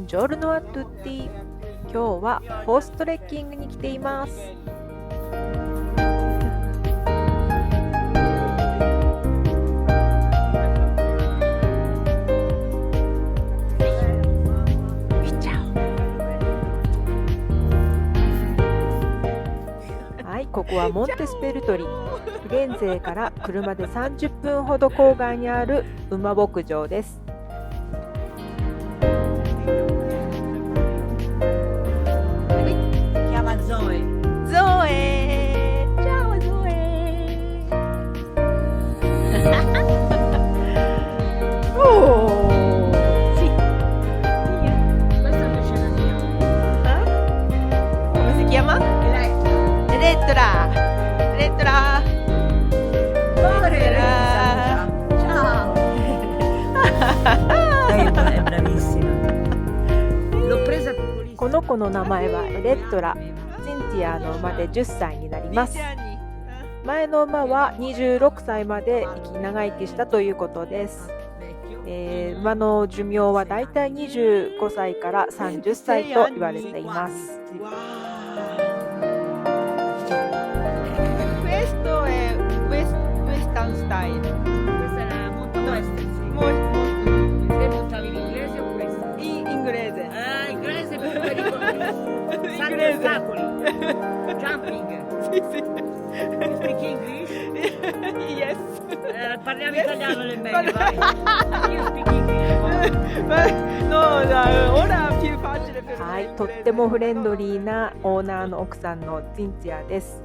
ンジョルノアトゥッティ。今日はホーストレッキングに来ています。はい、ここはモンテスペルトリ。フィレンツェから車で30分ほど郊外にある馬牧場です。この子の名前はエレットラ。シンティアの馬で10歳になります。前の馬は26歳まで長生きしたということです。馬の寿命はだいたい25歳から30歳と言われています。Questo è Western style. Questa era molto western, sì. Te montavi l'inglese o questa? Inglese. Ah, inglese per quelli salti ostacoli. Jumping. Sì, sì. You speak English? Yes. Parliamo italiano nel meglio, vai. You speak English. No, ora è più facile per me. はい、とってもフレンドリーなオーナーの奥さんのシンティアです。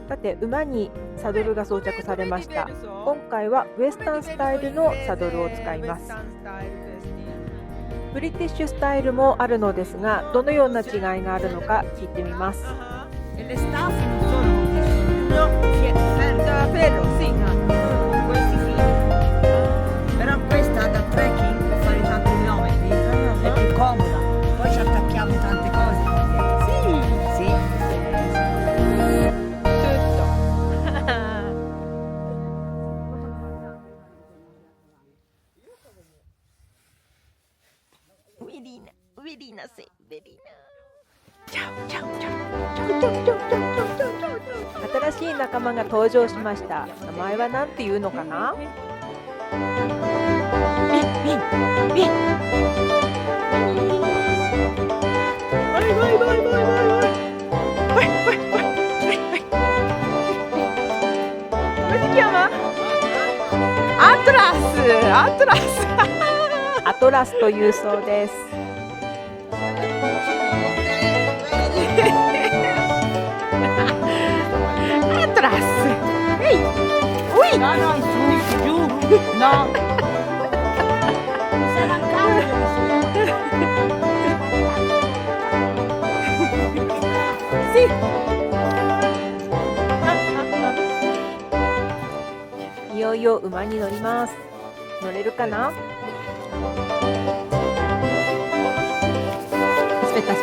さて、馬にサドルが装着されました。今回はウエスタンスタイルのサドルを使います。ブリティッシュスタイルもあるのですが、どのような違いがあるのか聞いてみます。E le staffe non sono senza ferro, sì. questi sì. Però questa da trekking per fare tanti chilometri è più comoda. Poi ci attacchiamo tante cose. Sì. Sì. Verina, sì, Verina. 新しい仲間が登場しました。名前は何ていうのかな？アトラスというそうです。No, no, su, giù, no. Mi sei mancato. Sì. いよいよ馬に乗ります。乗れるかな？Aspetta.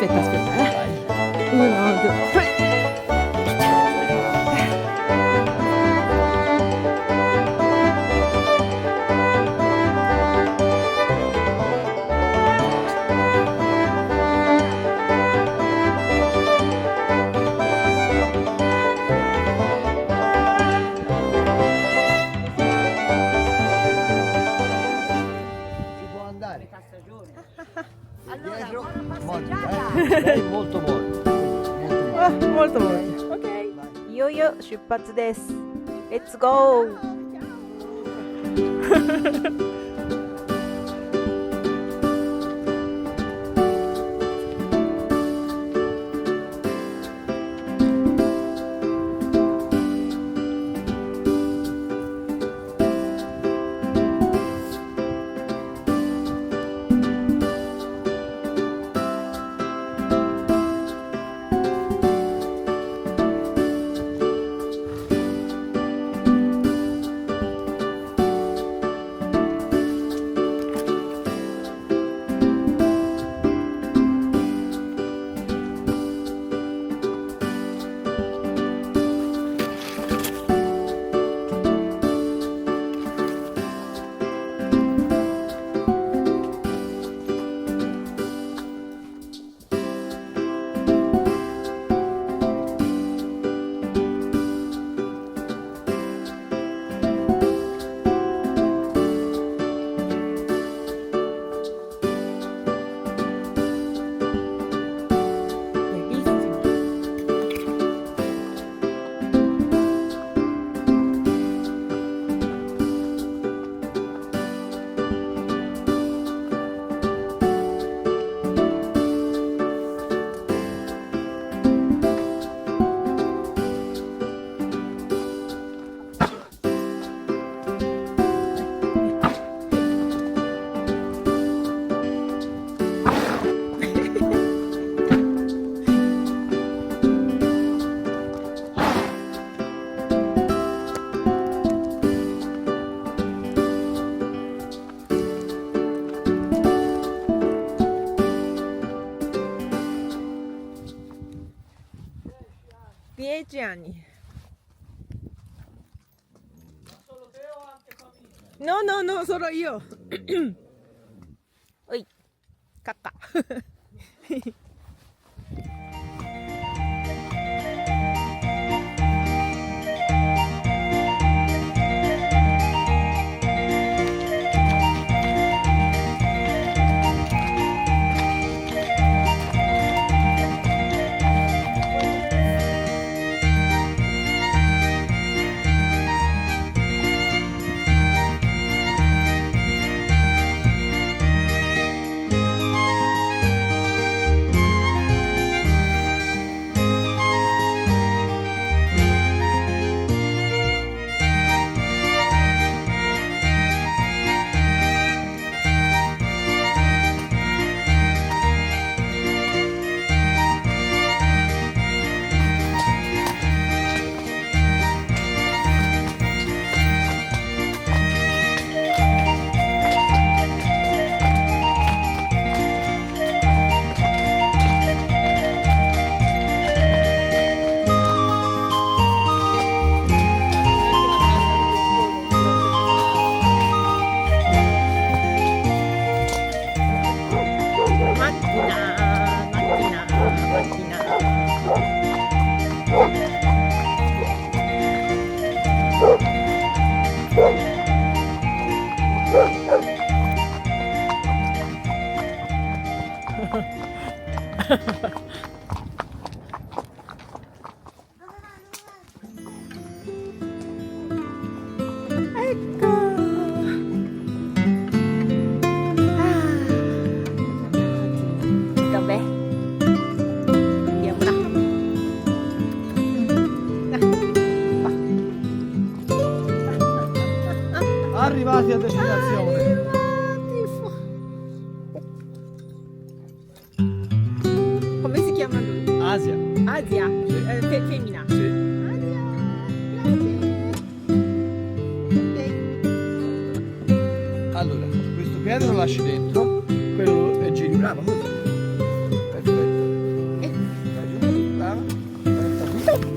Uno, due, tre. Molto. Ok. いよいよ出発です。Let's go! 「10 anni. No, no, no, solo io. Oi, cacca. Ecco. Dov'è? Andiamo là. Arrivati a destinazione. Come si chiama lui? Asia. Asia, femmina. Sì. Asia, grazie. Allora, questo piede lo lasci dentro, quello è giri, brava, così. Perfetto. Vai giù, brava. Aspetta qui.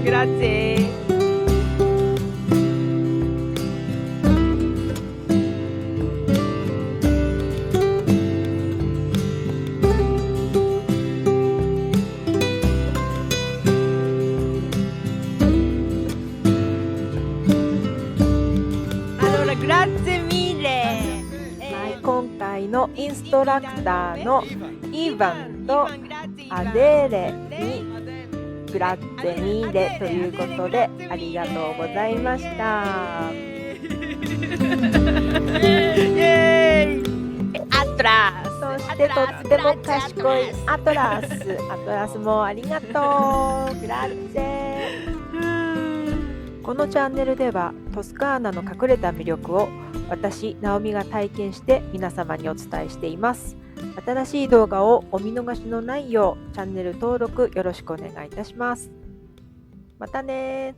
Grazie. Allora, grazie mille. 今回のインストラクターのイヴァンとアデーレにグラッツェミーレということでありがとうございました。アトラス、そしてとっても賢いアトラスもありがとう。グラッツェ。このチャンネルではトスカーナの隠れた魅力を私、ナオミが体験して皆様にお伝えしています。新しい動画をお見逃しのないようチャンネル登録よろしくお願いいたします。またね。